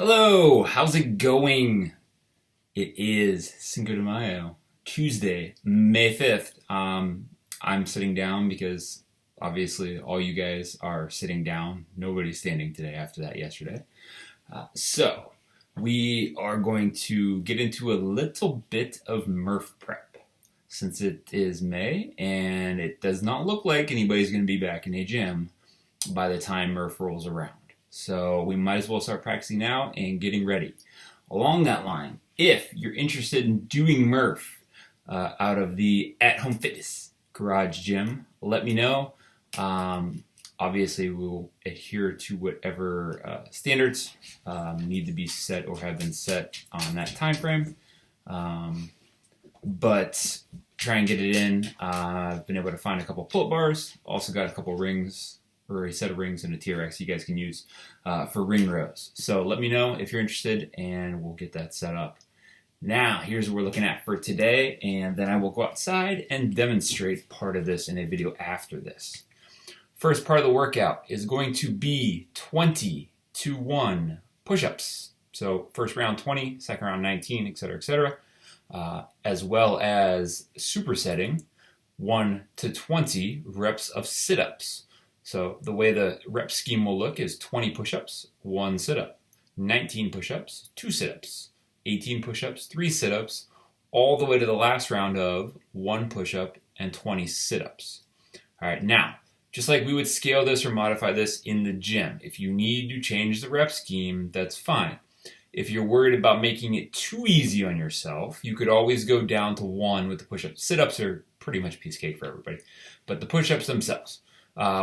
Hello, how's it going? It is Cinco de Mayo, Tuesday, May 5th. I'm sitting down because obviously all you guys are sitting down. Nobody's standing today after that yesterday. So we are going to get into a little bit of Murph prep since it is May and it does not look like anybody's going to be back in a gym by the time Murph rolls around. So we might as well start practicing now and getting ready. Along that line, if you're interested in doing Murph out of the at-home fitness garage gym, let me know. Obviously, we'll adhere to whatever standards need to be set or have been set on that time frame. But try and get it in. I've been able to find a couple pull-up bars. Also got a couple rings, or a set of rings and a TRX you guys can use for ring rows. So let me know if you're interested and we'll get that set up. Now, here's what we're looking at for today, and then I will go outside and demonstrate part of this in a video after this. First part of the workout is going to be 20 to 1 push-ups. So first round 20, second round 19, etc., as well as supersetting 1 to 20 reps of sit-ups. So the way the rep scheme will look is 20 push-ups, 1 sit-up, 19 push-ups, 2 sit-ups, 18 push-ups, 3 sit-ups, all the way to the last round of 1 push-up and 20 sit-ups. All right, now, just like we would scale this or modify this in the gym, if you need to change the rep scheme, that's fine. If you're worried about making it too easy on yourself, you could always go down to 1 with the push-ups. Sit-ups are pretty much a piece of cake for everybody, but the push-ups themselves.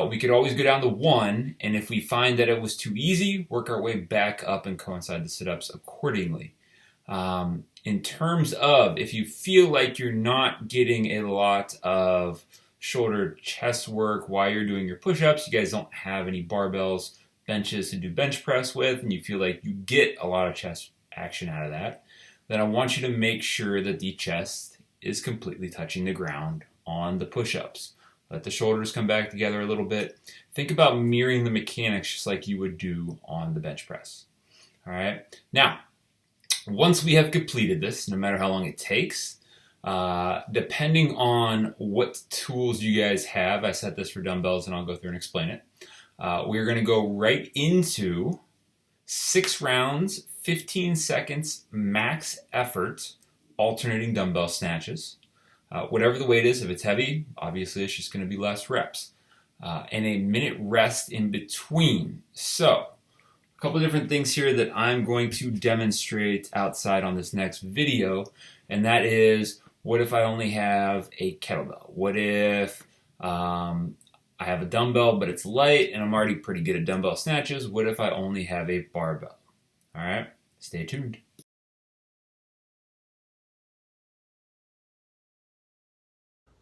We could always go down to 1, and if we find that it was too easy, work our way back up and coincide the sit-ups accordingly. In terms of if you feel like you're not getting a lot of shoulder chest work while you're doing your push-ups, you guys don't have any barbells, benches to do bench press with, and you feel like you get a lot of chest action out of that, then I want you to make sure that the chest is completely touching the ground on the push-ups. Let the shoulders come back together a little bit. Think about mirroring the mechanics just like you would do on the bench press. All right. Now, once we have completed this, no matter how long it takes, depending on what tools you guys have, I set this for dumbbells and I'll go through and explain it. We're going to go right into 6 rounds, 15 seconds, max effort, alternating dumbbell snatches. Whatever the weight is, if it's heavy, obviously it's just going to be less reps. And a minute rest in between. So, a couple different things here that I'm going to demonstrate outside on this next video, and that is, what if I only have a kettlebell? What if I have a dumbbell but it's light and I'm already pretty good at dumbbell snatches? What if I only have a barbell? All right, stay tuned.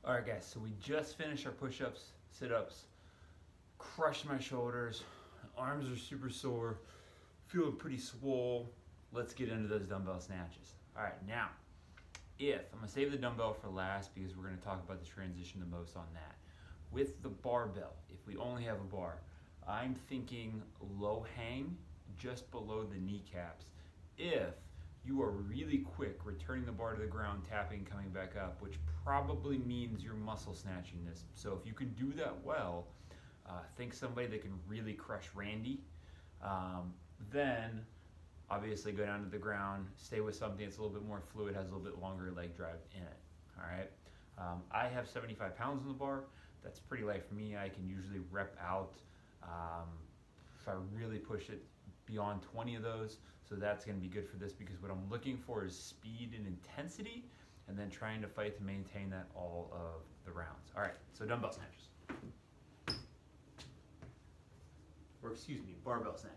All right, guys, so we just finished our push-ups, sit-ups, crushed my shoulders, arms are super sore, feeling pretty swole. Let's get into those dumbbell snatches. All right, now, I'm gonna save the dumbbell for last because we're gonna talk about the transition the most on that. With the barbell, if we only have a bar, I'm thinking low hang just below the kneecaps. If you are really quick returning the bar to the ground, tapping, coming back up, which probably means you're muscle snatching this. So if you can do that well, think somebody that can really crush Randy, then obviously go down to the ground, stay with something that's a little bit more fluid, has a little bit longer leg drive in it. All right. I have 75 pounds on the bar. That's pretty light for me. I can usually rep out if I really push it beyond 20 of those. So that's going to be good for this because what I'm looking for is speed and intensity and then trying to fight to maintain that all of the rounds. All right, so dumbbell snatches. Or excuse me, barbell snatch.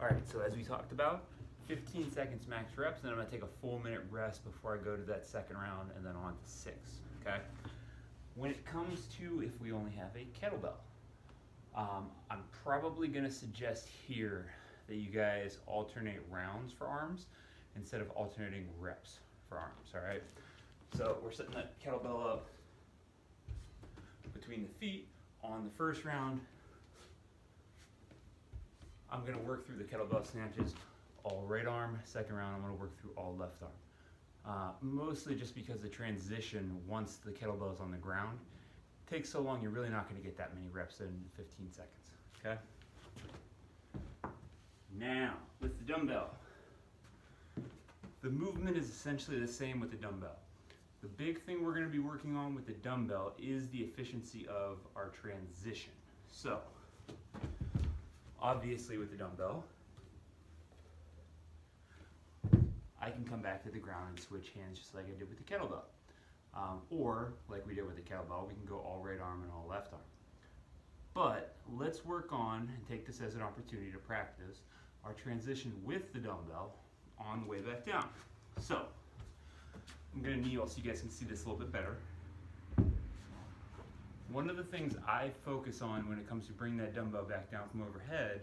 All right, so as we talked about, 15 seconds max reps, and then I'm gonna take a full minute rest before I go to that second round and then on to 6, okay? When it comes to if we only have a kettlebell, I'm probably gonna suggest here that you guys alternate rounds for arms instead of alternating reps for arms, all right? So we're setting that kettlebell up between the feet on the first round. I'm gonna work through the kettlebell snatches all right arm. Second round, I'm gonna work through all left arm. Mostly just because the transition, once the kettlebell is on the ground, takes so long, you're really not gonna get that many reps in 15 seconds, okay? Now, with the dumbbell, the movement is essentially the same with the dumbbell. The big thing we're gonna be working on with the dumbbell is the efficiency of our transition. So, obviously with the dumbbell, I can come back to the ground and switch hands just like I did with the kettlebell. Or, like we did with the kettlebell, we can go all right arm and all left arm. But let's work on, and take this as an opportunity to practice, our transition with the dumbbell on the way back down. So, I'm gonna kneel so you guys can see this a little bit better. One of the things I focus on when it comes to bringing that dumbbell back down from overhead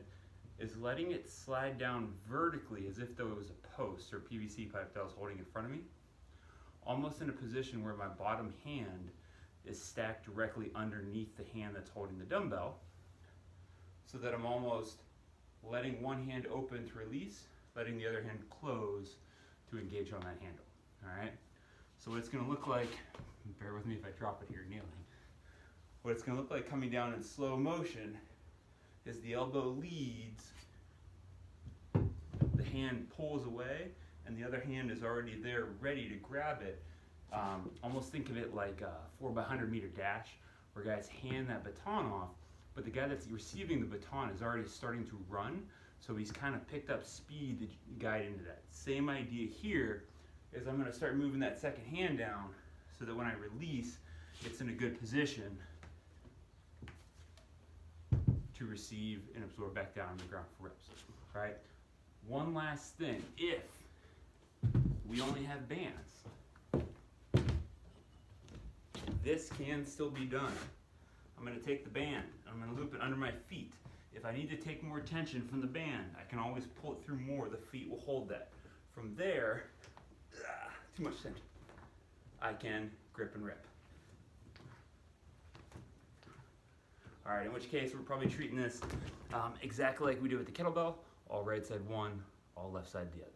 is letting it slide down vertically as if though it was a post or PVC pipe that I was holding in front of me, almost in a position where my bottom hand is stacked directly underneath the hand that's holding the dumbbell, so that I'm almost letting one hand open to release, letting the other hand close to engage on that handle, all right? So what it's gonna look like, bear with me if I drop it here kneeling, what it's gonna look like coming down in slow motion is the elbow leads, the hand pulls away, and the other hand is already there ready to grab it. Almost think of it like a 4x100 meter dash, where guys hand that baton off, but the guy that's receiving the baton is already starting to run, so he's kind of picked up speed to guide into that. Same idea here is I'm gonna start moving that second hand down so that when I release, it's in a good position to receive and absorb back down on the ground for reps, all right? One last thing, if we only have bands, this can still be done. I'm gonna take the band, I'm gonna loop it under my feet. If I need to take more tension from the band, I can always pull it through more, the feet will hold that. From there, too much tension, I can grip and rip. All right, in which case we're probably treating this exactly like we did with the kettlebell, all right side one, all left side the other.